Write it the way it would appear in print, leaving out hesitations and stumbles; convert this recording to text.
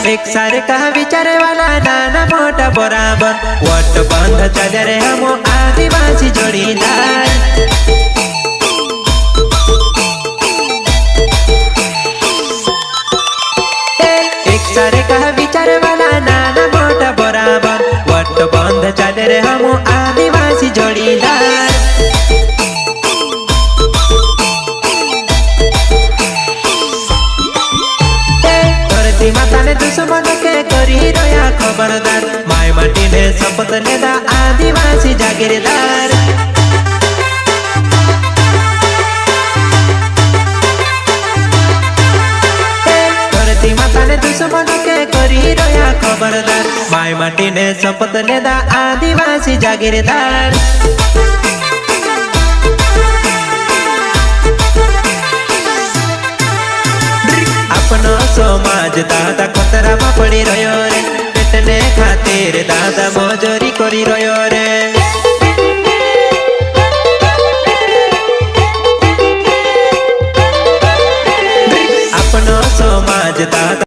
एक सारे का विचार वाला नाना मोटा बराबर वट बंध चले रे हम आदिवासी जोड़ीदार। एक सारे का विचार वाला नाना मोटा बराबर वट बंध चले रे हम आदिवासी जोड़ीदार। माता ने दुश्मन के करी रहा खबरदार माय माटी ने शपथ लेदा आदिवासी जागीरदार। धरती माता ने दुश्मन के करी रहा खबरदार माय माटी ने शपथ लेदा आदिवासी जागीरदार। अपनो समाज दादा खतरा में पड़ी रह्यो रे पेटने खातिर दादा मजूरी करी रह्यो रे। अपनो समाज दादा